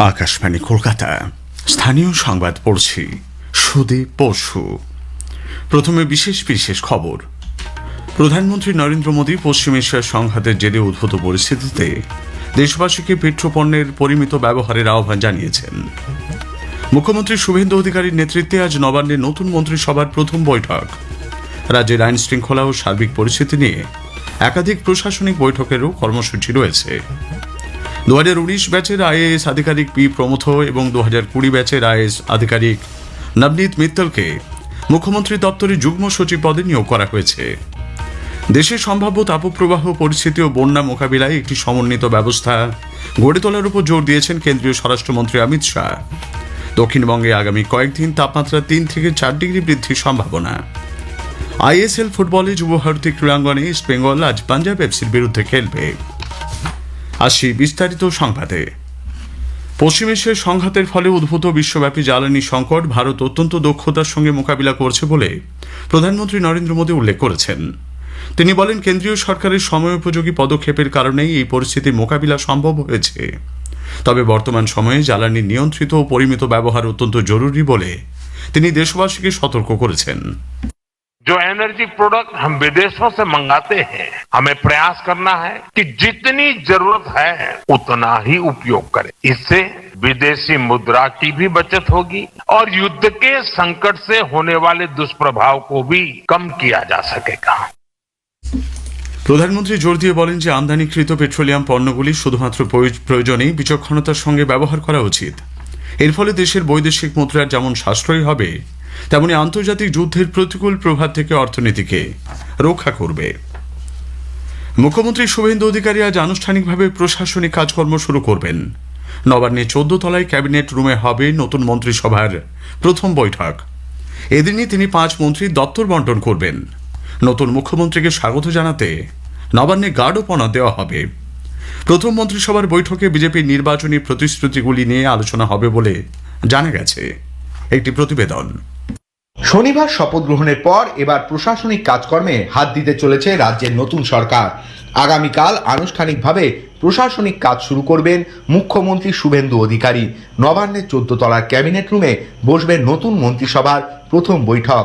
আকাশবাণী কলকাতা স্থানীয় সংবাদ পড়ছি সুদীপ বসু। প্রথমে বিশেষ বিশেষ খবর। প্রধানমন্ত্রী নরেন্দ্র মোদী পশ্চিম এশিয়ার সংঘাতের জেরে উদ্ভূত পরিস্থিতিতে দেশবাসীকে পেট্রোপণ্যের পরিমিত ব্যবহারের আহ্বান জানিয়েছেন। মুখ্যমন্ত্রী শুভেন্দু অধিকারীর নেতৃত্বে আজ নবান্নে নতুন মন্ত্রিসভার প্রথম বৈঠক। রাজ্যের আইন শৃঙ্খলা ও সার্বিক পরিস্থিতি নিয়ে একাধিক প্রশাসনিক বৈঠকেরও কর্মসূচি রয়েছে। 2019 ব্যাচের আইএএস আধিকারিক পি প্রমথ এবং 2020 ব্যাচের আইএএস আধিকারিক নবনীত মিত্তলকে মুখ্যমন্ত্রী দপ্তরে যুগ্ম সচিব পদে নিয়োগ করা হয়েছে। দেশে সম্ভাব্য তাপপ্রবাহ পরিস্থিতি ও বন্যা মোকাবিলায় একটি সমন্বিত ব্যবস্থা গড়ে তোলার উপর জোর দিয়েছেন কেন্দ্রীয় স্বরাষ্ট্রমন্ত্রী অমিত শাহ। দক্ষিণবঙ্গে আগামী কয়েকদিন তাপমাত্রা 3 থেকে 4 ডিগ্রি বৃদ্ধির সম্ভাবনা। আইএসএল ফুটবলে যুব ভারতী ক্রীড়াঙ্গনে ইস্ট বেঙ্গল আজ পাঞ্জাব এফসির বিরুদ্ধে খেলবে। আসি বিস্তারিত সংবাদে। পশ্চিম এশিয়ার সংঘাতের ফলে উদ্ভূত বিশ্বব্যাপী জ্বালানি সংকট ভারত অত্যন্ত দক্ষতার সঙ্গে মোকাবিলা করছে বলে প্রধানমন্ত্রী নরেন্দ্র মোদী উল্লেখ করেছেন। তিনি বলেন, কেন্দ্রীয় সরকারের সময়োপযোগী পদক্ষেপের কারণেই এই পরিস্থিতির মোকাবিলা সম্ভব হয়েছে। তবে বর্তমান সময়ে জ্বালানির নিয়ন্ত্রিত ও পরিমিত ব্যবহার অত্যন্ত জরুরি বলে তিনি দেশবাসীকে সতর্ক করেছেন। जो एनर्जी प्रोडक्ट हम विदेशों से मंगाते हैं, हमें प्रयास करना है कि जितनी जरूरत है उतना ही उपयोग करें। इससे विदेशी मुद्रा की भी बचत होगी और युद्ध के संकट से होने वाले दुष्प्रभाव को भी कम किया जा सकेगा। প্রধানমন্ত্রী জোর দিয়ে বলেন যে আমদানিকৃত পেট্রোলিয়াম পণ্যগুলি শুধুমাত্র প্রয়োজনেই বিচক্ষণতার সঙ্গে ব্যবহার করা উচিত। এর ফলে দেশের বৈদেশিক মুদ্রার যেমন সাশ্রয় হবে, তেমনি আন্তর্জাতিক যুদ্ধের প্রতিকূল প্রভাব থেকে অর্থনীতিকে রক্ষা করবে। মুখ্যমন্ত্রী শুভেন্দু অধিকারী আজ আনুষ্ঠানিকভাবে প্রশাসনিক কাজকর্ম শুরু করবেন। নবান্নে 14 তলায় ক্যাবিনেট রুমে হবে নতুন মন্ত্রিসভার প্রথম বৈঠক। এদিনই তিনি 5 মন্ত্রীর দপ্তর বন্টন করবেন। নতুন মুখ্যমন্ত্রীকে স্বাগত জানাতে নবান্নে গার্ডওপনা দেওয়া হবে। প্রথম মন্ত্রিসভার বৈঠকে বিজেপির নির্বাচনী প্রতিশ্রুতিগুলি নিয়ে আলোচনা হবে বলে জানা গেছে। একটি প্রতিবেদন। শনিবার শপথ গ্রহণের পর এবার প্রশাসনিক কাজকর্মে হাত দিতে চলেছে রাজ্যের নতুন সরকার। আগামীকাল আনুষ্ঠানিকভাবে প্রশাসনিক কাজ শুরু করবেন মুখ্যমন্ত্রী শুভেন্দু অধিকারী। নবান্নের 14 তলার ক্যাবিনেট রুমে বসবেন নতুন মন্ত্রিসভার প্রথম বৈঠক।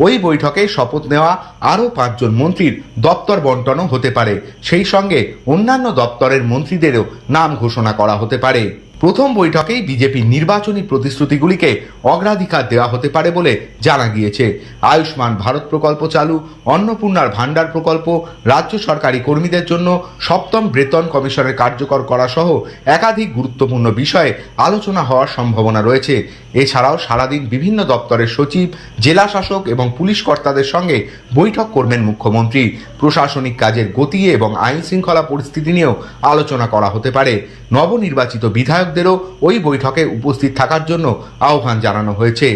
ওই বৈঠকে শপথ নেওয়া আরও 5 জন মন্ত্রীর দপ্তর বন্টনও হতে পারে। সেই সঙ্গে অন্যান্য দপ্তরের মন্ত্রীদেরও নাম ঘোষণা করা হতে পারে। প্রথম বৈঠকেই বিজেপির নির্বাচনী প্রতিশ্রুতিগুলিকে অগ্রাধিকার দেওয়া হতে পারে বলে জানা গিয়েছে। আয়ুষ্মান ভারত প্রকল্প চালু, অন্নপূর্ণার ভাণ্ডার প্রকল্প, রাজ্য সরকারি কর্মীদের জন্য 7ম বেতন কমিশনের কার্যকর করা সহ একাধিক গুরুত্বপূর্ণ বিষয়ে আলোচনা হওয়ার সম্ভাবনা রয়েছে। এছাড়াও সারাদিন বিভিন্ন দপ্তরের সচিব, জেলা শাসক এবং পুলিশ কর্তাদের সঙ্গে বৈঠক করবেন মুখ্যমন্ত্রী। প্রশাসনিক কাজের গতি এবং আইন শৃঙ্খলা পরিস্থিতি নিয়েও আলোচনা করা হতে পারে। নবনির্বাচিত বিধায়কদেরও ওই বৈঠকে উপস্থিত থাকার জন্য আহ্বান জানানো হয়েছে।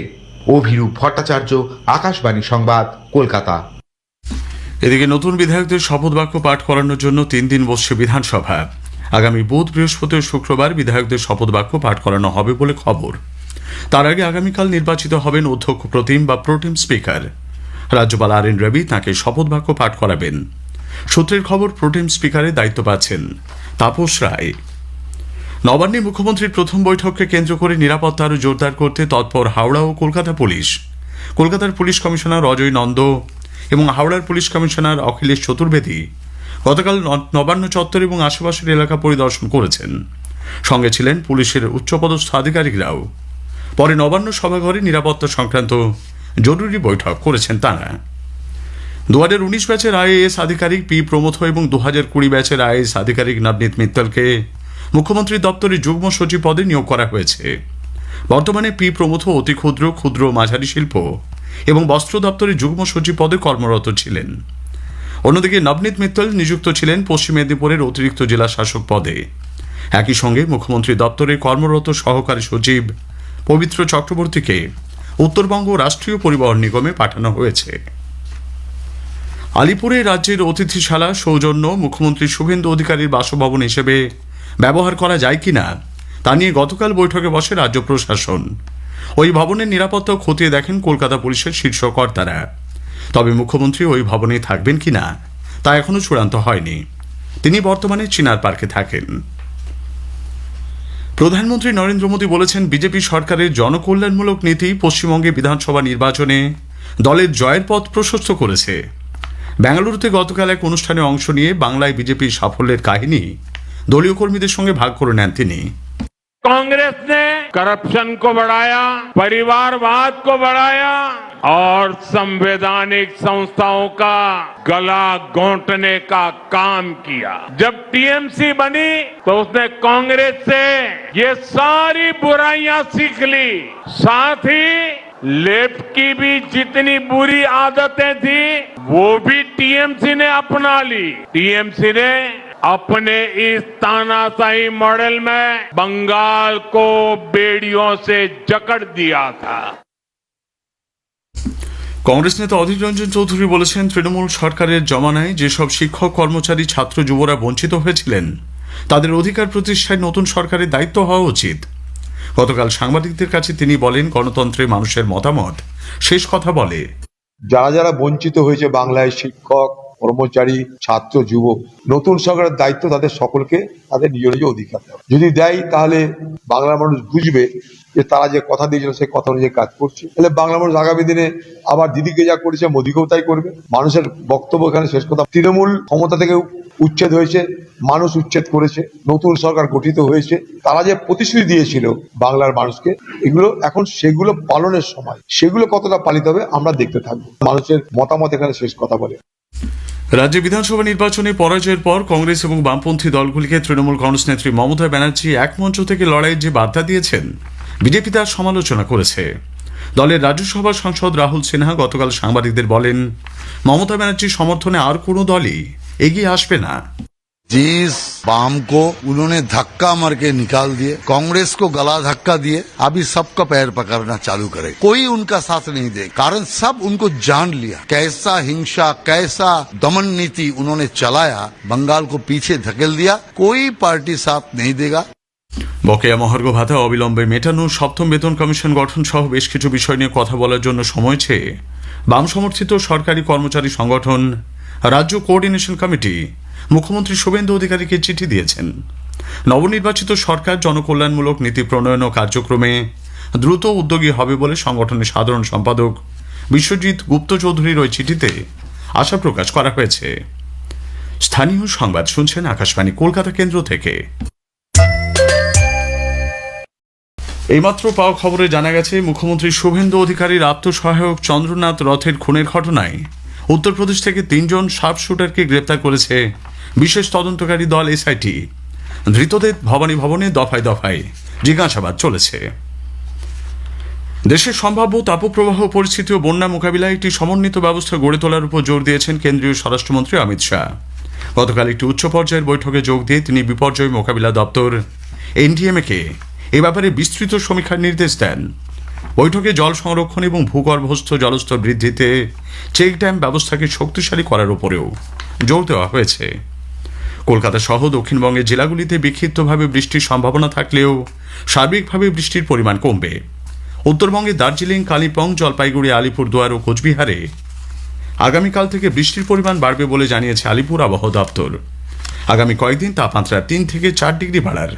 অভিরূপ ভট্টাচার্য, আকাশবাণী সংবাদ, কলকাতা। এদিকে নতুন বিধায়কদের শপথ বাক্য পাঠ করানোর জন্য 3 দিন বসছে বিধানসভা। আগামী বুধ, বৃহস্পতি ও শুক্রবার বিধায়কদের শপথ বাক্য পাঠ করানো হবে বলে খবর। তার আগে আগামীকাল নির্বাচিত হবেন অধ্যক্ষ প্রতিম বা প্রোটেম স্পিকার। রাজ্যপাল RN রবি তাঁকে শপথ বাক্য পাঠ করাবেন। সূত্রের খবর, প্রোটেম স্পিকারের দায়িত্ব পাচ্ছেন তাপস রায়। নবান্নে মুখ্যমন্ত্রীর প্রথম বৈঠককে কেন্দ্র করে নিরাপত্তা আরও জোরদার করতে তৎপর হাওড়া ও কলকাতা পুলিশ। কলকাতার পুলিশ কমিশনার অজয় নন্দ এবং হাওড়ার পুলিশ কমিশনার অখিলেশ চতুর্বেদী গতকাল নবান্ন চত্বর এবং আশেপাশের এলাকা পরিদর্শন করেছেন। সঙ্গে ছিলেন পুলিশের উচ্চপদস্থ আধিকারিকরাও। পরে নবান্ন সভাঘরে নিরাপত্তা সংক্রান্ত জরুরি বৈঠক করেছেন তাঁরা। 2019 ব্যাচের আইএএস আধিকারিক পি প্রমথ এবং 2020 ব্যাচের আইএএস আধিকারিক নবনীত মিত্তলকে মুখ্যমন্ত্রী দপ্তরে যুগ্ম সচিব পদে নিয়োগ করা হয়েছে। বর্তমানে পি প্রমথ অতি ক্ষুদ্র, ক্ষুদ্র মাঝারি শিল্প এবং বস্ত্র দপ্তরে যুগ্ম সচিব পদে কর্মরত ছিলেন। অন্যদিকে নবনীত মিত্তল নিযুক্ত ছিলেন পশ্চিম মেদিনীপুরের অতিরিক্ত জেলা শাসক পদে। একই সঙ্গে মুখ্যমন্ত্রী দপ্তরে কর্মরত সহকারী সচিব পবিত্র চক্রবর্তীকে উত্তরবঙ্গ রাষ্ট্রীয় পরিবহন নিগমে পাঠানো হয়েছে। আলিপুরে রাজ্যের অতিথিশালা সৌজন্য মুখ্যমন্ত্রী শুভেন্দু অধিকারীর বাসভবন হিসেবে ব্যবহার করা যায় কিনা তা নিয়ে গতকাল বৈঠকে বসে রাজ্য প্রশাসন। ওই ভবনের নিরাপত্তা খতিয়ে দেখেন কলকাতা পুলিশের শীর্ষ কর্তারা। তবে মুখ্যমন্ত্রী ওই ভবনে থাকবেন কিনা তা এখনো চূড়ান্ত হয়নি। তিনি বর্তমানে চিনার পার্কে থাকেন। প্রধানমন্ত্রী নরেন্দ্র মোদী বলেছেন বিজেপি সরকারের জনকল্যাণমূলক নীতি পশ্চিমবঙ্গে বিধানসভা নির্বাচনে দলের জয়ের পথ প্রশস্ত করেছে। বেঙ্গালুরুতে গতকাল এক অনুষ্ঠানে অংশ নিয়ে বাংলায় বিজেপির সাফল্যের কাহিনী দলীয় কর্মীদের সঙ্গে ভাগ করে নেন তিনি। कांग्रेस ने करप्शन को बढ़ाया, परिवारवाद को बढ़ाया और संवैधानिक संस्थाओं का गला घोंटने का काम किया। जब टीएमसी बनी तो उसने कांग्रेस से ये सारी बुराइयां सीख ली, साथ ही लेफ्ट की भी जितनी बुरी आदतें थी वो भी टीएमसी ने अपना ली। टीएमसी ने अपने इस तानाशाही मॉडल में बंगाल को बेड़ियों से जकड़ दिया था। কংগ্রেস নেতা অধীর রঞ্জন চৌধুরী বলেছেন তৃণমূল সরকারের জমানায় যেসব শিক্ষক কর্মচারী ছাত্র যুবরা বঞ্চিত হয়েছিলেন তাদের অধিকার প্রতিষ্ঠায় নতুন সরকারের দায়িত্ব হওয়া উচিত। গতকাল সাংবাদিকদের কাছে তিনি বলেন গণতন্ত্রে মানুষের মতামত শেষ কথা বলে। যারা যারা বঞ্চিত হয়েছে বাংলায়, শিক্ষক, কর্মচারী, ছাত্র, যুবক, নতুন সরকারের দায়িত্ব তাদের সকলকে তাদের নিজ নিজ অধিকার দেওয়া। যদি দেয় তাহলে বাংলার মানুষ বুঝবে যে তারা যে কথা দিয়েছিল সেই কথা অনুযায়ী কাজ করছে। তাহলে বাংলা মানুষ আগামী দিনে আবার দিদিকে যা করেছে মোদীকেও তাই করবে। মানুষের বক্তব্য এখানে শেষ কথা। তৃণমূল ক্ষমতা থেকে উচ্ছেদ হয়েছে, মানুষ উচ্ছেদ করেছে, নতুন সরকার গঠিত হয়েছে। তারা যে প্রতিশ্রুতি দিয়েছিল বাংলার মানুষকে, এগুলো এখন সেগুলো পালনের সময়। সেগুলো কতটা পালিত হবে আমরা দেখতে থাকবো। মানুষের মতামত এখানে শেষ কথা বলে। রাজ্যে বিধানসভা নির্বাচনে পরাজয়ের পর কংগ্রেস এবং বামপন্থী দলগুলিকে তৃণমূল কংগ্রেস নেত্রী মমতা ব্যানার্জি এক মঞ্চ থেকে লড়াইয়ের যে বার্তা দিয়েছেন বিজেপি তার সমালোচনা করেছে। দলের রাজ্যসভার সাংসদ রাহুল সিনহা গতকাল সাংবাদিকদের বলেন মমতা ব্যানার্জির সমর্থনে আর কোনো দলই এগিয়ে আসবে না। जिस वाम को उन्होंने धक्का मार के निकाल दिए, कांग्रेस को गला धक्का दिए, अभी सबका पैर पकड़ना चालू करे। कोई उनका साथ नहीं दे, कारण सब उनको जान लिया कैसा हिंसा, कैसा दमन नीति उन्होंने चलाया, बंगाल को पीछे धकेल दिया। कोई पार्टी साथ नहीं देगा। বকেয়া মহার্ঘ ভাতা অবিলম্বে মেটানো, সপ্তম বেতন কমিশন গঠন সহ বেশ কিছু বিষয় নিয়ে কথা বলার জন্য সময় চেয়ে বাম সমর্থিত সরকারি কর্মচারী সংগঠন রাজ্য কোঅর্ডিনেশন কমিটি মুখ্যমন্ত্রী শুভেন্দু অধিকারীকে চিঠি দিয়েছেন। নবনির্বাচিত সরকার জনকল্যাণমূলক নীতি প্রণয়ন ও কার্যক্রমে দ্রুত উদ্যোগী হবে বলে সংগঠনের সাধারণ সম্পাদক বিশ্বজিৎ গুপ্ত চৌধুরীর ওই চিঠিতে আশা প্রকাশ করা হয়েছে। স্থানীয় সংবাদ শুনছেন আকাশবাণী কলকাতা কেন্দ্র থেকে। এইমাত্র পাওয়া খবরে জানা গেছে মুখ্যমন্ত্রী শুভেন্দু অধিকারীর আত্মসহায়ক চন্দ্রনাথ রথের খুনের ঘটনায় উত্তরপ্রদেশ থেকে 3 জন শার্প শুটারকে গ্রেপ্তার করেছে বিশেষ তদন্তকারী দল এসআইটি। ধৃতদের ভবানী ভবনে দফায় দফায় জিজ্ঞাসাবাদ চলেছে। দেশের সম্ভাব্য তাপপ্রবাহ পরিস্থিতি ও বন্যা মোকাবিলায় একটি সমন্বিত ব্যবস্থা গড়ে তোলার উপর জোর দিয়েছেন কেন্দ্রীয় স্বরাষ্ট্রমন্ত্রী অমিত শাহ। গতকাল একটি উচ্চ পর্যায়ের বৈঠকে যোগ দিয়ে তিনি বিপর্যয় মোকাবিলা দপ্তর এনডিএমএ-কে এ ব্যাপারে বিস্তৃত সমীক্ষার নির্দেশ দেন। বৈঠকে জল সংরক্ষণ এবং ভূগর্ভস্থ জলস্তর বৃদ্ধিতে চেক ড্যাম ব্যবস্থাকে শক্তিশালী করার উপরেও জোর দেওয়া হয়েছে। কলকাতা সহ দক্ষিণবঙ্গের জেলাগুলিতে বিক্ষিপ্তভাবে বৃষ্টির সম্ভাবনা থাকলেও সার্বিকভাবে বৃষ্টির পরিমাণ কমবে। উত্তরবঙ্গে দার্জিলিং, কালিম্পং, জলপাইগুড়ি, আলিপুরদুয়ার ও কোচবিহারে আগামীকাল থেকে বৃষ্টির পরিমাণ বাড়বে বলে জানিয়েছে আলিপুর আবহাওয়া দপ্তর। আগামী কয়েকদিন তাপমাত্রা 3 থেকে 4 ডিগ্রি বাড়ার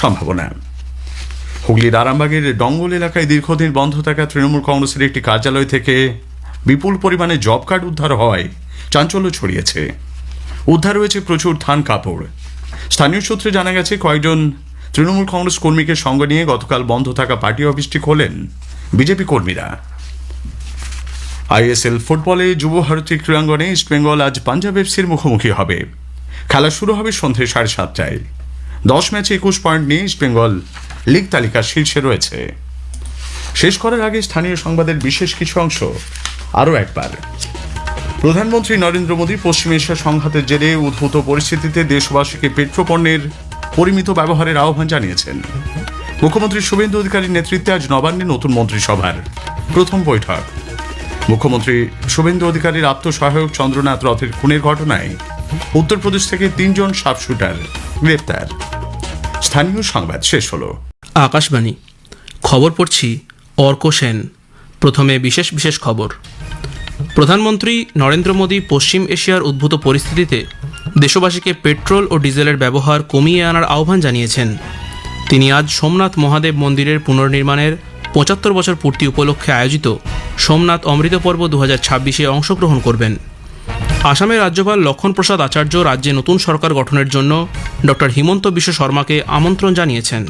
সম্ভাবনা। হুগলির আরামবাগের ডঙ্গল এলাকায় দীর্ঘদিন বন্ধ থাকা তৃণমূল কংগ্রেসের একটি কার্যালয় থেকে বিপুল পরিমাণে জব কার্ড উদ্ধার হওয়ায় চাঞ্চল্য ছড়িয়েছে। উদ্ধার হয়েছে প্রচুর থান কাপড়। স্থানীয় সূত্রে জানা গেছে কয়েকজন তৃণমূল কংগ্রেস কর্মীকে সঙ্গে নিয়ে গতকাল বন্ধ থাকা পার্টি অফিসটি খোলেন বিজেপি কর্মীরা। আইএসএল ফুটবলে যুব ভারতী ক্রীড়াঙ্গনে ইস্টবেঙ্গল আজ পাঞ্জাব এফসির মুখোমুখি হবে। খেলা শুরু হবে সন্ধ্যে 7:30টায়। 10 ম্যাচে 21 পয়েন্ট নিয়ে ইস্টবেঙ্গল লিগ তালিকার শীর্ষে রয়েছে। শেষ করার আগে স্থানীয় সংবাদের বিশেষ কিছু অংশ আরও একবার। প্রধানমন্ত্রী নরেন্দ্র মোদী পশ্চিম এশিয়া সংঘাতের জেরে উদ্ভূত পরিস্থিতিতে দেশবাসীকে পেট্রোপণ্যের পরিমিত ব্যবহারের আহ্বান জানিয়েছেন। মুখ্যমন্ত্রী শুভেন্দু অধিকারীর নেতৃত্বে আজ নবান্নে নতুন মন্ত্রিসভার প্রথম বৈঠক। মুখ্যমন্ত্রী শুভেন্দু অধিকারীর আত্মসহায়ক চন্দ্রনাথ রথের খুনের ঘটনায় উত্তরপ্রদেশ থেকে 3 জন শার্প শুটার গ্রেপ্তার। স্থানীয় সংবাদ শেষ হলো। আকাশবাণী খবর পড়ছি অর্ক সেন। প্রথমে বিশেষ বিশেষ খবর। প্রধানমন্ত্রী নরেন্দ্র মোদী পশ্চিম এশিয়ার উদ্ভূত পরিস্থিতিতে দেশবাসীকে পেট্রোল ও ডিজেলের ব্যবহার কমিয়ে আনার আহ্বান জানিয়েছেন। তিনি আজ সোমনাথ মহাদেব মন্দিরের পুনর্নির্মাণের ৭৫ বছর পূর্তি উপলক্ষে আয়োজিত সোমনাথ অমৃত পর্ব ২০২৬-এ অংশগ্রহণ করবেন। আসামের রাজ্যপাল লক্ষণ প্রসাদ আচার্য রাজ্যে নতুন সরকার গঠনের জন্য ডক্টর হিমন্ত বিশ্ব শর্মাকে আমন্ত্রণ জানিয়েছেন।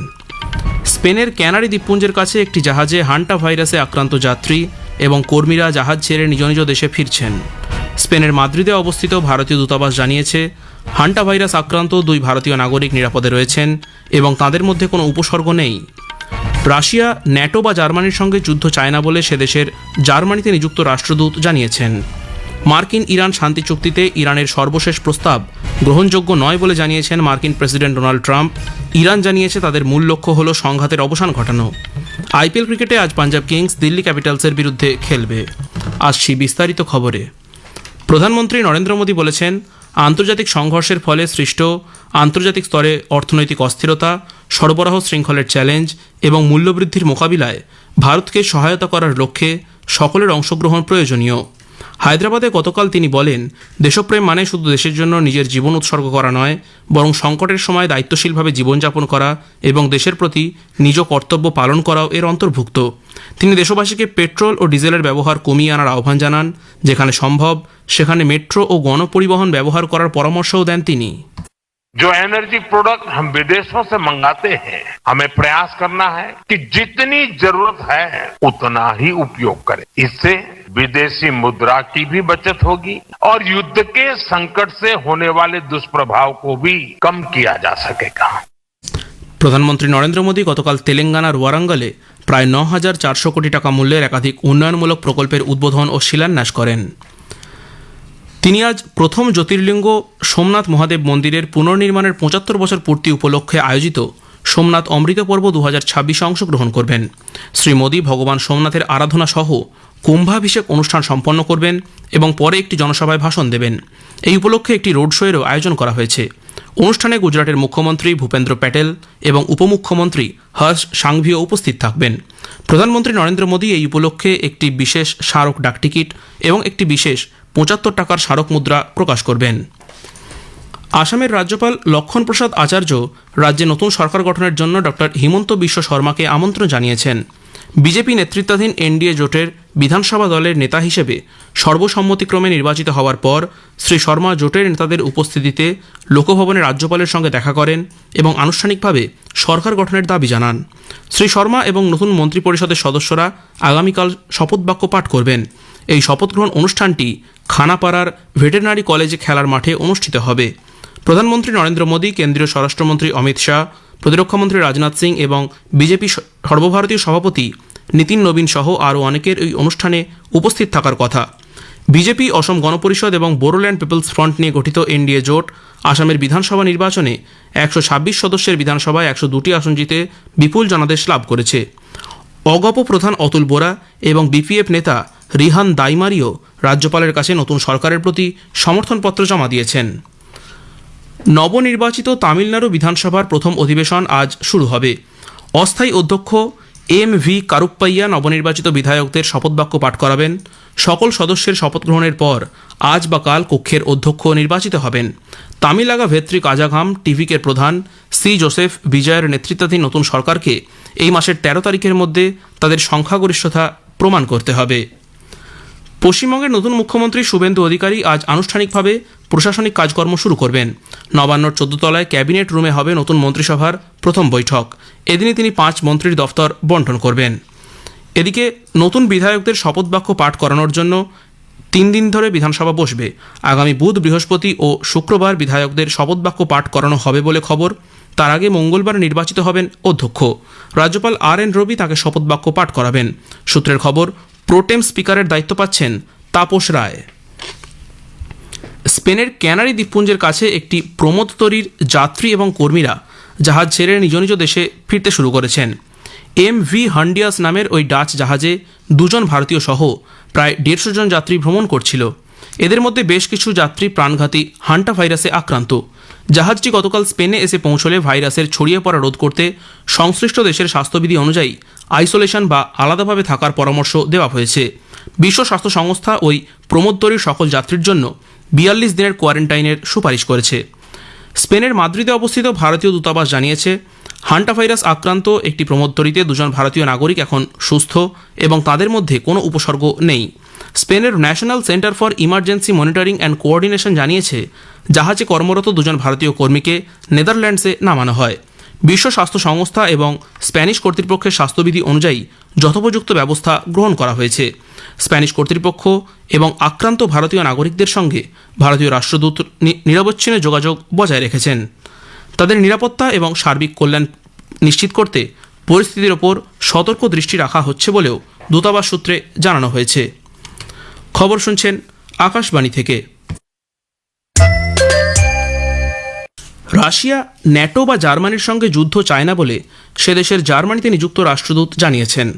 স্পেনের ক্যানারি দ্বীপপুঞ্জের কাছে একটি জাহাজে হান্টা ভাইরাসে আক্রান্ত যাত্রী এবং কর্মীরা জাহাজ ছেড়ে নিজ নিজ দেশে ফিরছেন। স্পেনের মাদ্রিদে অবস্থিত ভারতীয় দূতাবাস জানিয়েছে, হান্টা ভাইরাস আক্রান্ত 2 ভারতীয় নাগরিক নিরাপদে রয়েছেন এবং তাদের মধ্যে কোনো উপসর্গ নেই। রাশিয়া ন্যাটো বা জার্মানির সঙ্গে যুদ্ধ চায় না বলে সে দেশের জার্মানিতে নিযুক্ত রাষ্ট্রদূত জানিয়েছেন। মার্কিন ইরান শান্তি চুক্তিতে ইরানের সর্বশেষ প্রস্তাব গ্রহণযোগ্য নয় বলে জানিয়েছেন মার্কিন প্রেসিডেন্ট ডোনাল্ড ট্রাম্প। ইরান জানিয়েছে তাদের মূল লক্ষ্য হল সংঘাতের অবসান ঘটানো। আইপিএল ক্রিকেটে আজ পাঞ্জাব কিংস দিল্লি ক্যাপিটালসের বিরুদ্ধে খেলবে। আসছি বিস্তারিত খবরে। প্রধানমন্ত্রী নরেন্দ্র মোদী বলেছেন, আন্তর্জাতিক সংঘর্ষের ফলে সৃষ্ট আন্তর্জাতিক স্তরে অর্থনৈতিক অস্থিরতা, সরবরাহ শৃঙ্খলের চ্যালেঞ্জ এবং মূল্যবৃদ্ধির মোকাবিলায় ভারতকে সহায়তা করার লক্ষ্যে সকলের অংশগ্রহণ প্রয়োজনীয়। হায়দ্রাবাদে গতকাল তিনি বলেন, দেশপ্রেম মানে শুধু দেশের জন্য নিজের জীবন উৎসর্গ করা নয়, বরং সংকটের সময় দায়িত্বশীলভাবে জীবনযাপন করা এবং দেশের প্রতি নিজ কর্তব্য পালন করাও এর অন্তর্ভুক্ত। তিনি দেশবাসীকে পেট্রোল ও ডিজেলের ব্যবহার কমিয়ে আনার আহ্বান জানান। যেখানে সম্ভব সেখানে মেট্রো ও গণপরিবহন ব্যবহার করার পরামর্শও দেন তিনি। जो एनर्जी प्रोडक्ट हम विदेशों से मंगाते हैं, हमें प्रयास करना है कि जितनी जरूरत है उतना ही उपयोग करें। इससे विदेशी मुद्रा की भी बचत होगी और युद्ध के संकट से होने वाले दुष्प्रभाव को भी कम किया जा सकेगा। প্রধানমন্ত্রী নরেন্দ্র মোদী গতকাল তেলেঙ্গানার ওয়ারাঙ্গলে প্রায় ৯,৪০০ কোটি টাকা মূল্যের একাধিক উন্নয়নমূলক প্রকল্পের উদ্বোধন ও শিলান্যাস করেন। তিনি আজ প্রথম জ্যোতির্লিঙ্গ সোমনাথ মহাদেব মন্দিরের পুনর্নির্মাণের ৭৫ বছর পূর্তি উপলক্ষে আয়োজিত সোমনাথ অমৃত পর্ব ২০২৬-এ অংশগ্রহণ করবেন। শ্রী মোদী ভগবান সোমনাথের আরাধনা সহ কুম্ভাভিষেক অনুষ্ঠান সম্পন্ন করবেন এবং পরে একটি জনসভায় ভাষণ দেবেন। এই উপলক্ষে একটি রোড শোয়েরও আয়োজন করা হয়েছে। অনুষ্ঠানে গুজরাটের মুখ্যমন্ত্রী ভূপেন্দ্র প্যাটেল এবং উপমুখ্যমন্ত্রী হর্ষ সাংভিও উপস্থিত থাকবেন। প্রধানমন্ত্রী নরেন্দ্র মোদী এই উপলক্ষে একটি বিশেষ স্মারক ডাকটিকিট এবং একটি বিশেষ ৭৫ টাকার স্মারক মুদ্রা প্রকাশ করবেন। আসামের রাজ্যপাল লক্ষণ প্রসাদ আচার্য রাজ্যে নতুন সরকার গঠনের জন্য ডক্টর হিমন্ত বিশ্ব শর্মাকে আমন্ত্রণ জানিয়েছেন। বিজেপি নেতৃত্বাধীন এনডিএ জোটের বিধানসভা দলের নেতা হিসেবে সর্বসম্মতিক্রমে নির্বাচিত হওয়ার পর শ্রী শর্মা জোটের নেতাদের উপস্থিতিতে লোকভবনে রাজ্যপালের সঙ্গে দেখা করেন এবং আনুষ্ঠানিকভাবে সরকার গঠনের দাবি জানান। শ্রী শর্মা এবং নতুন মন্ত্রিপরিষদের সদস্যরা আগামীকাল শপথবাক্য পাঠ করবেন। এই শপথগ্রহণ অনুষ্ঠানটি খানাপাড়ার ভেটেরিনারি কলেজে খেলার মাঠে অনুষ্ঠিত হবে। প্রধানমন্ত্রী নরেন্দ্র মোদী, কেন্দ্রীয় স্বরাষ্ট্রমন্ত্রী অমিত শাহ, প্রতিরক্ষামন্ত্রী রাজনাথ সিং এবং বিজেপি সর্বভারতীয় সভাপতি নীতিন নবীন সহ আরও অনেকের এই অনুষ্ঠানে উপস্থিত থাকার কথা। বিজেপি, অসম গণপরিষদ এবং বোডোল্যান্ড পিপলস ফ্রন্ট নিয়ে গঠিত এনডিএ জোট আসামের বিধানসভা নির্বাচনে ১২৬ সদস্যের বিধানসভায় ১০২টি আসন জিতে বিপুল জনাদেশ লাভ করেছে। অগপ প্রধান অতুল বোরা এবং বিপিএফ নেতা রিহান দাইমারিও রাজ্যপালের কাছে নতুন সরকারের প্রতি সমর্থনপত্র জমা দিয়েছেন। নবনির্বাচিত তামিলনাড়ু বিধানসভার প্রথম অধিবেশন আজ শুরু হবে। অস্থায়ী অধ্যক্ষ এম.ভি. কারুপ্পাইয়া নবনির্বাচিত বিধায়কদের শপথবাক্য পাঠ করাবেন। সকল সদস্যের শপথ গ্রহণের পর আজ বা কাল কক্ষের অধ্যক্ষ নির্বাচিত হবেন। তামিলাগা ভেত্রী কাজাঘাম টিভিকের প্রধান সি জোসেফ বিজয়ের নেতৃত্বাধীন নতুন সরকারকে এই মাসের ১৩ তারিখের মধ্যে তাদের সংখ্যাগরিষ্ঠতা প্রমাণ করতে হবে। পশ্চিমবঙ্গের নতুন মুখ্যমন্ত্রী শুভেন্দু অধিকারী আজ আনুষ্ঠানিকভাবে প্রশাসনিক কাজকর্ম শুরু করবেন। নবান্নর ১৪ তলায় ক্যাবিনেট রুমে হবে নতুন মন্ত্রিসভার প্রথম বৈঠক। এদিনই তিনি ৫ মন্ত্রীর দফতর বণ্টন করবেন। এদিকে নতুন বিধায়কদের শপথবাক্য পাঠ করানোর জন্য ৩ দিন ধরে বিধানসভা বসবে। আগামী বুধ, বৃহস্পতি ও শুক্রবার বিধায়কদের শপথবাক্য পাঠ করানো হবে বলে খবর। তার আগে মঙ্গলবার নির্বাচিত হবেন অধ্যক্ষ। রাজ্যপাল আর.এন. রবি তাকে শপথবাক্য পাঠ করাবেন। সূত্রের খবর, প্রোটেম স্পিকারের দায়িত্ব পাচ্ছেন তাপস রায়। স্পেনের ক্যানারি দ্বীপপুঞ্জের কাছে একটি প্রমোদতরীর যাত্রী এবং কর্মীরা জাহাজ ছেড়ে নিজ নিজ দেশে ফিরতে শুরু করেছেন। এম.ভি. হান্ডিয়াস নামের ওই ডাচ জাহাজে ২ জন ভারতীয় সহ প্রায় ১৫০ জন যাত্রী ভ্রমণ করছিল। এদের মধ্যে বেশ কিছু যাত্রী প্রাণঘাতী হান্টা ভাইরাসে আক্রান্ত। জাহাজটি গতকাল স্পেনে এসে পৌঁছলে ভাইরাসের ছড়িয়ে পড়া রোধ করতে সংশ্লিষ্ট দেশের স্বাস্থ্যবিধি অনুযায়ী আইসোলেশন বা আলাদাভাবে থাকার পরামর্শ দেওয়া হয়েছে। বিশ্ব স্বাস্থ্য সংস্থা ওই প্রমোদতরীর সকল যাত্রীর জন্য ৪২ দিনের কোয়ারেন্টাইনের সুপারিশ করেছে। স্পেনের মাদ্রিদে অবস্থিত ভারতীয় দূতাবাস জানিয়েছে হান্টা ভাইরাস আক্রান্ত একটি প্রমোদতরীতে দুজন ভারতীয় নাগরিক এখন সুস্থ এবং তাদের মধ্যে কোনো উপসর্গ নেই। স্পেনের national centre for emergency monitoring and coordination জানিয়েছে জাহাজে কর্মরত দুজন ভারতীয় কর্মীকে নেদারল্যান্ডসে নামানো হয়। বিশ্ব স্বাস্থ্য সংস্থা এবং স্প্যানিশ কর্তৃপক্ষের স্বাস্থ্যবিধি অনুযায়ী যথোপযুক্ত ব্যবস্থা গ্রহণ করা হয়েছে। স্প্যানিশ কর্তৃপক্ষ এবং আক্রান্ত ভারতীয় নাগরিকদের সঙ্গে ভারতীয় রাষ্ট্রদূত নিরবচ্ছিন্ন যোগাযোগ বজায় রেখেছেন। তাদের নিরাপত্তা এবং সার্বিক কল্যাণ নিশ্চিত করতে পরিস্থিতির ওপর সতর্ক দৃষ্টি রাখা হচ্ছে বলেও দূতাবাস সূত্রে জানানো হয়েছে। খবর শুনছেন আকাশবাণী থেকে। রাশিয়া ন্যাটো বা জার্মানির সঙ্গে যুদ্ধ চায় না বলে সে দেশের জার্মানিতে নিযুক্ত রাষ্ট্রদূত জানিয়েছেন।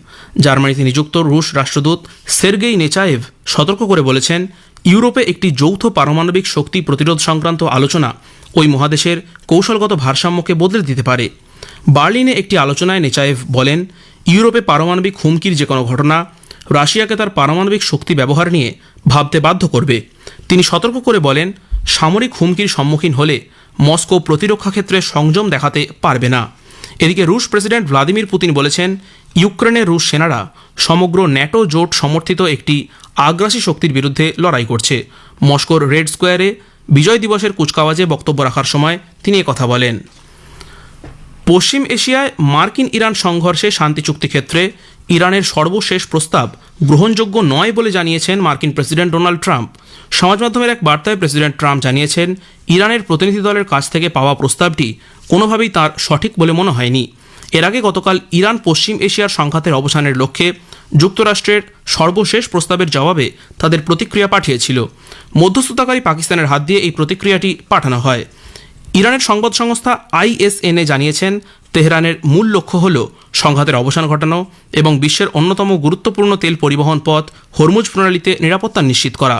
জার্মানিতে নিযুক্ত রুশ রাষ্ট্রদূত সের্গেই নেচায়েভ সতর্ক করে বলেছেন, ইউরোপে একটি যৌথ পারমাণবিক শক্তি প্রতিরোধ সংক্রান্ত আলোচনা ওই মহাদেশের কৌশলগত ভারসাম্যকে বদলে দিতে পারে। বার্লিনে একটি আলোচনায় নেচায়েভ বলেন, ইউরোপে পারমাণবিক হুমকির যে কোনো ঘটনা রাশিয়াকে তার পারমাণবিক শক্তি ব্যবহার নিয়ে ভাবতে বাধ্য করবে। তিনি সতর্ক করে বলেন, সামরিক হুমকির সম্মুখীন হলে মস্কো প্রতিরক্ষা ক্ষেত্রে সংযম দেখাতে পারবে না। এদিকে রুশ প্রেসিডেন্ট ভ্লাদিমির পুতিন বলেছেন, ইউক্রেনের রুশ সেনারা সমগ্র ন্যাটো জোট সমর্থিত একটি আগ্রাসী শক্তির বিরুদ্ধে লড়াই করছে। মস্কোর রেড স্কোয়ারে বিজয় দিবসের কুচকাওয়াজে বক্তব্য রাখার সময় তিনি একথা বলেন। পশ্চিম এশিয়ায় মার্কিন ইরান সংঘর্ষে শান্তি চুক্তি ক্ষেত্রে ইরানের সর্বশেষ প্রস্তাব গ্রহণযোগ্য নয় বলে জানিয়েছেন মার্কিন প্রেসিডেন্ট ডোনাল্ড ট্রাম্প। সমাজ মাধ্যমের এক বার্তায় প্রেসিডেন্ট ট্রাম্প জানিয়েছেন, ইরানের প্রতিনিধি দলের কাছ থেকে পাওয়া প্রস্তাবটি কোনোভাবেই তার সঠিক বলে মনে হয়নি। এর আগে গতকাল ইরান পশ্চিম এশিয়ার সংঘাতের অবসানের লক্ষ্যে যুক্তরাষ্ট্রের সর্বশেষ প্রস্তাবের জবাবে তাদের প্রতিক্রিয়া পাঠিয়েছিল। মধ্যস্থতাকারী পাকিস্তানের হাত দিয়ে এই প্রতিক্রিয়াটি পাঠানো হয়। ইরানের সংবাদ সংস্থা ISNA জানিয়েছেন, তেহরানের মূল লক্ষ্য হল সংঘাতের অবসান ঘটানো এবং বিশ্বের অন্যতম গুরুত্বপূর্ণ তেল পরিবহন পথ হরমুজ প্রণালীতে নিরাপত্তা নিশ্চিত করা।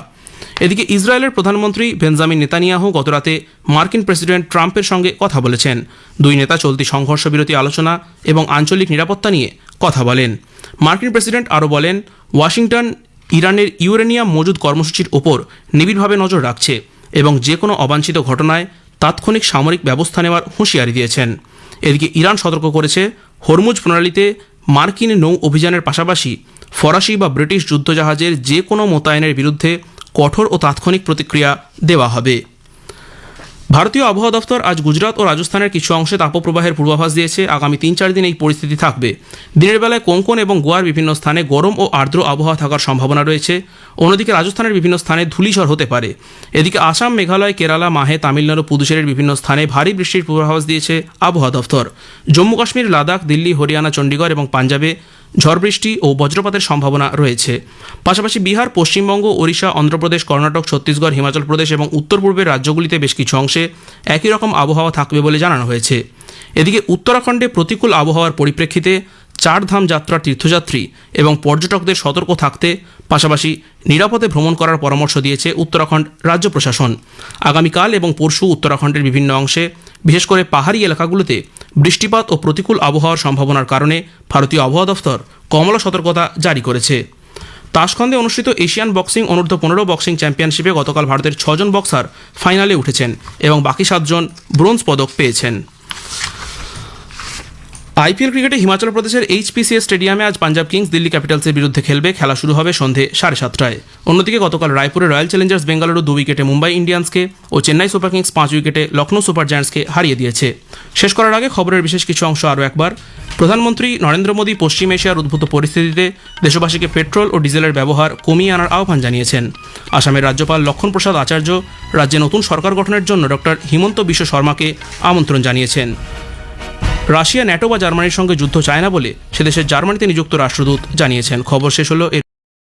এদিকে ইসরায়েলের প্রধানমন্ত্রী বেঞ্জামিন নেতানিয়াহু গতরাতে মার্কিন প্রেসিডেন্ট ট্রাম্পের সঙ্গে কথা বলেছেন। দুই নেতা চলতি সংঘর্ষ বিরতি আলোচনা এবং আঞ্চলিক নিরাপত্তা নিয়ে কথা বলেন। মার্কিন প্রেসিডেন্ট আরও বলেন, ওয়াশিংটন ইরানের ইউরেনিয়াম মজুদ কর্মসূচির ওপর নিবিড়ভাবে নজর রাখছে এবং যে কোনো অবাঞ্ছিত ঘটনায় তাৎক্ষণিক সামরিক ব্যবস্থা নেওয়ার হুঁশিয়ারি দিয়েছেন। এদিকে ইরান সতর্ক করেছে, হরমুজ প্রণালীতে মার্কিন নৌ অভিযানের পাশাপাশি ফরাসি বা ব্রিটিশ যুদ্ধজাহাজের যে কোনো মোতায়েনের বিরুদ্ধে কঠোর ও তাৎক্ষণিক প্রতিক্রিয়া দেওয়া হবে। ভারতীয় আবহাওয়া দফতর আজ গুজরাট ও রাজস্থানের কিছু অংশে তাপপ্রবাহের পূর্বাভাস দিয়েছে। আগামী 3-4 দিন এই পরিস্থিতি থাকবে। দিনের বেলায় কোঙ্কণ এবং গোয়ার বিভিন্ন স্থানে গরম ও আর্দ্র আবহাওয়া থাকার সম্ভাবনা রয়েছে। অন্যদিকে রাজস্থানের বিভিন্ন স্থানে ধূলিঝড় হতে পারে। এদিকে আসাম, মেঘালয়, কেরালা, মাহে, তামিলনাড়ু, পুদুচেরির বিভিন্ন স্থানে ভারী বৃষ্টির পূর্বাভাস দিয়েছে আবহাওয়া দফতর। জম্মু কাশ্মীর, লাদাখ, দিল্লি, হরিয়ানা, চণ্ডীগড় এবং পাঞ্জাবে ঝড় বৃষ্টি ও বজ্রপাতের সম্ভাবনা রয়েছে। পাশাপাশি বিহার, পশ্চিমবঙ্গ, ওড়িশা, অন্ধ্রপ্রদেশ, কর্ণাটক, ছত্তিশগড়, হিমাচল প্রদেশ এবং উত্তর পূর্বের রাজ্যগুলিতে বেশ কিছু অংশে একই রকম আবহাওয়া থাকবে বলে জানানো হয়েছে। এদিকে উত্তরাখণ্ডে প্রতিকূল আবহাওয়ার পরিপ্রেক্ষিতে চারধাম যাত্রার তীর্থযাত্রী এবং পর্যটকদের সতর্ক থাকতে পাশাপাশি নিরাপদে ভ্রমণ করার পরামর্শ দিয়েছে উত্তরাখণ্ড রাজ্য প্রশাসন। আগামীকাল এবং পরশু উত্তরাখণ্ডের বিভিন্ন অংশে, বিশেষ করে পাহাড়ি এলাকাগুলোতে বৃষ্টিপাত ও প্রতিকূল আবহাওয়ার সম্ভাবনার কারণে ভারতীয় আবহাওয়া দফতর কমলা সতর্কতা জারি করেছে। তাশখন্দে অনুষ্ঠিত এশিয়ান বক্সিং অনূর্ধ্ব-15 বক্সিং চ্যাম্পিয়নশিপে গতকাল ভারতের 6 জন বক্সার ফাইনালে উঠেছেন এবং বাকি 7 জন ব্রোঞ্জ পদক পেয়েছেন। IPL ক্রিকেটে হিমাচল প্রদেশের HPCA স্টেডিয়ামে আজ পাঞ্জাব কিংস দিল্লি ক্যাপিটালসের বিরুদ্ধে খেলবে। খেলা শুরু হবে সন্ধে 7:30টায়। অন্যদিকে গতকাল রায়পুরে রয়্যাল চ্যালেঞ্জার্স বেঙ্গালুরু 2 উইকেটে মুম্বাই ইন্ডিয়ান্সকে ও চেন্নাই সুপার কিংস 5 উইকেটে লখনৌ সুপার জায়ান্টসকে হারিয়ে দিয়েছে। শেষ করার আগে খবরের বিশেষ কিছু অংশ আরও একবার। প্রধানমন্ত্রী নরেন্দ্র মোদী পশ্চিম এশিয়ার উদ্ভূত পরিস্থিতিতে দেশবাসীকে পেট্রোল ও ডিজেলের ব্যবহার কমিয়ে আনার আহ্বান জানিয়েছেন। আসামের রাজ্যপাল লক্ষণ প্রসাদ আচার্য রাজ্যে নতুন সরকার গঠনের জন্য ডক্টর হিমন্ত বিশ্ব শর্মাকে আমন্ত্রণ জানিয়েছেন। রাশিয়া ন্যাটো বা জার্মানির সঙ্গে যুদ্ধ চায় না বলে সে দেশের জার্মানিতে নিযুক্ত রাষ্ট্রদূত জানিয়েছেন। খবর শেষ হলো।